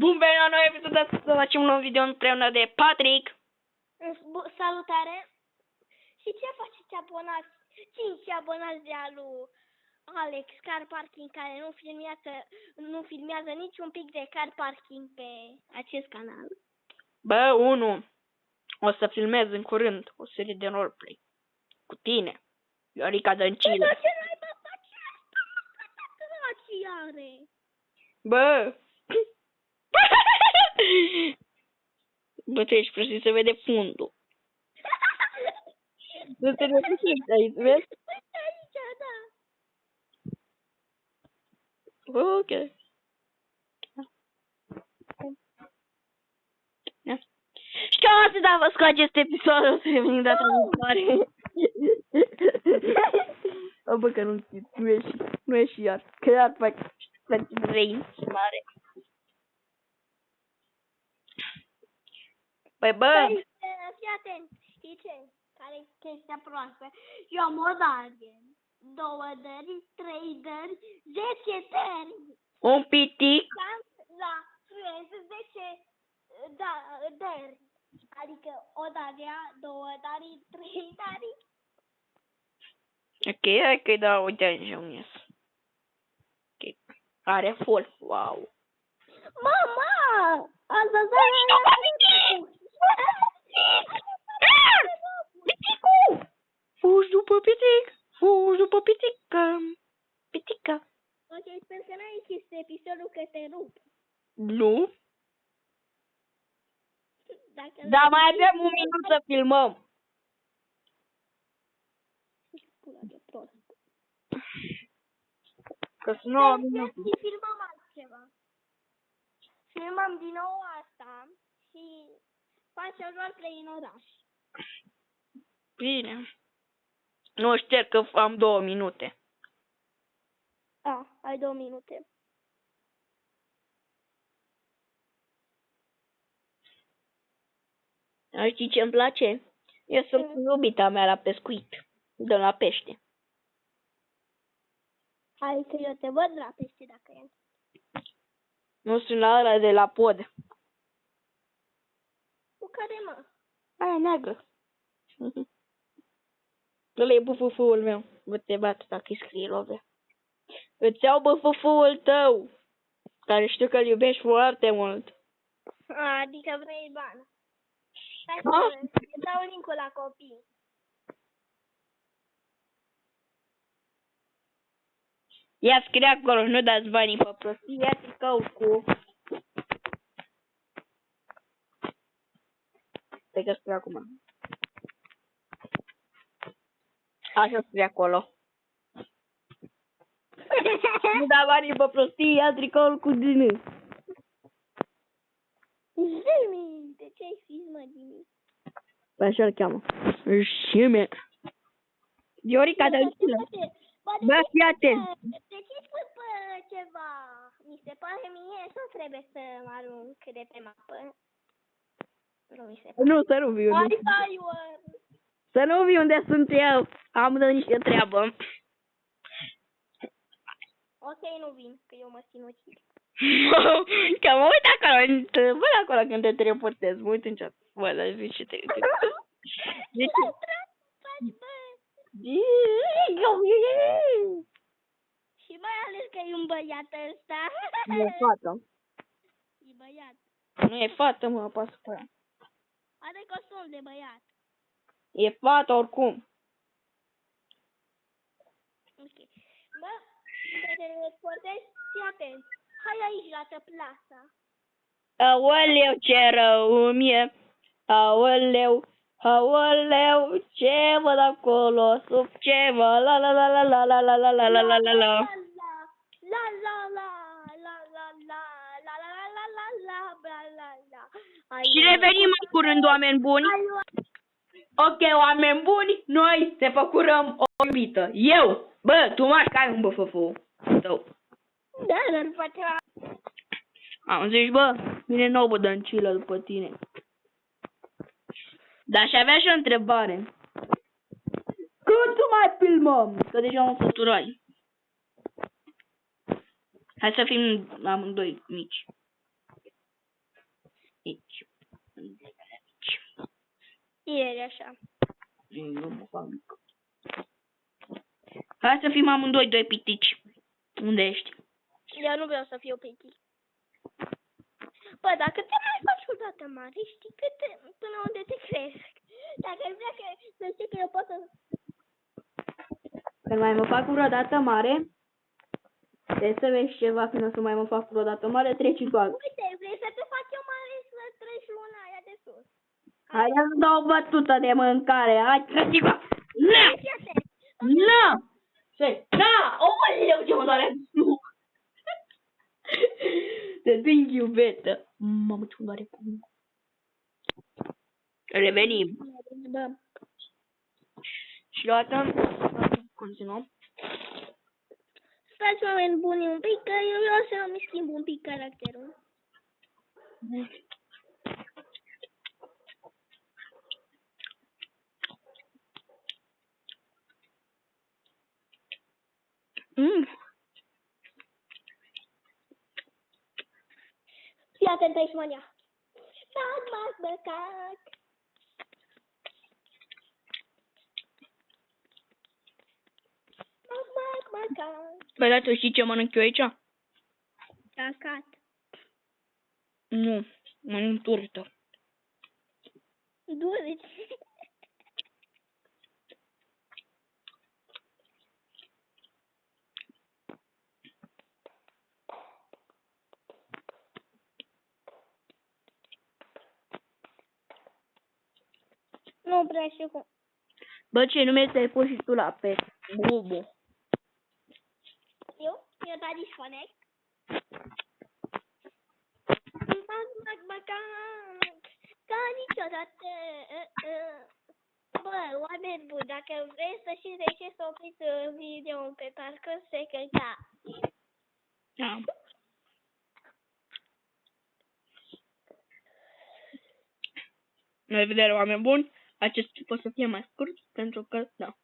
Bun venit la noi episod, să facem un nou video împreună de Patrick. Salutare! Și ce faceți abonați? 5 abonați de-a lui Alex Car Parking, care nu filmează niciun pic de car parking pe acest canal. Bă, 1. O să filmez în curând o serie de roleplay cu tine, Iorica Dăncilă. Bă, ce naiba face asta? Câte are? Bă! Bă, tu ești prost, se vede fundul. Nu te răspunzi aici, vezi? Uite aici, da. Ok. Și cam atât a fost cu acest episod. O să revenim data viitoare. O, bă, că nu e și iar. Că iar fac brain mare. Păi, bă! Fii atent, știi ce? Care e chestia proastă? Eu am o dare, 2 dări, 3 dări, 10 dări. Un pitic. La fluență 10 dări. Adică o darea, 2 dări, 3 dări. Ok, hai că-i dau o dungeon, yes. Ok. Are full, wow. Mama! Ați văzut? Piticul! Fugi după pitic! Fugi după pitică! Pitică! Ok, sper că n-ai închis episodul că te rup. Nu? Dar mai avem un minut să filmăm. Pula de prost. Că sunt 9 minute. Și filmăm altceva. Filmăm din nou asta și facem roleplay în oraș. Bine. Nu șterg că am 2 minute. Ai 2 minute. Știi ce îmi place? Eu sunt cu iubita mea la pescuit. De la pește. Hai că eu te văd la pește dacă e. Nu sunt la ăla de la pod. Cu care, mă? Aia neagră. Ăla e bufufuul meu. Bă, te bat dacă îi scrie love. Îți iau bufufuul tău. Care știu că îl iubești foarte mult. Adică vrei bani. Hai să îți dau link-ul la copii. Ia scrie acolo, nu dați banii pe prostii. Ia tricou cu... Stai că scrie acum. Așa scrie acolo. Nu da banii pe prostii, ia tricoul cu Dini. Jimmy! De ce ai fi, mă, Jimmy? Păi așa-l cheamă. Jimmy. Iorica Dăncilă. Bă, fii atent. De ce spui pe ceva? Mi se pare mie să trebuie să mă arunc de pe mapă. Nu mi se pare. Nu, să nu vii unde. Să nu vii unde sunt eu. Am de niște treabă. Ok, nu vin, că eu mă sinucid. Că mă uit acolo, văd acolo când te teleportezi, mă uit în chat. Bă, dar zici ce te... Deci... Și mai ales că e un băiat ăsta. Nu e fată. E băiat. Nu e fată, mă, apasă pe ea. Are costum de băiat. E fată oricum. Ok. Bă, să te teleportezi, fii atent. Hai aici la tăplasa. Aoleu, ce rău mi-e. Aoleu, aoleu, ce văd acolo, sub ceva, la la la la la la la la la la la la la. Și revenim în curând, oameni buni. Ok, oameni buni, noi te procurăm o iubită. Eu, bă, tu m-aș cai un băfăfu tău. Da, dar poate la... Am zis, bă, vine nouă Dăncilă după tine. Dar și avea și o întrebare. Cât să mai filmăm? Că deja mă făturai. Hai să fim amândoi mici. Aici. Ieri, așa. Eu mă fac mic. Hai să fim amândoi doi pitici. Unde ești? Eu nu vreau să fiu pitic. Bă, dacă te mai faci o dată mare, știi până unde te cresc. Dacă ai vrea să știi că eu pot să... Când mai mă fac vreodată mare, trebuie să vezi ceva când o să mai mă fac vreodată mare, treci în toată. Uite, vrei să te faci eu mare să treci luna aia de sus. Hai să dau o bătută de mâncare. Hai, treci cu... Na! Na! Ce? Na! Oleu, ce mă doare! Nu! Te think iubetă. Mamă, ce mă doare pumnul. Revenim. Bă. Și deodată continuăm. Stați oameni buni un pic, că eu vreau să mi schimb un pic caracterul. Fii atent aici, Mania. Mac, macac. Mac, macac. Păi da, tu știi ce mănânc eu aici? Cacat. Nu, mănânc turtă. Dulci. Nu prea știu cum. Bă, ce nume ți-ai pus și tu la pe Bubu? Eu Daddy Phonic. Mac, ca niciodată. Bă, oameni buni, dacă vreți să știți de ce s-a oprit video pe parcurs, se căca. Da. La revedere, oameni buni. Acest clip o să fie mai scurt, pentru că, da.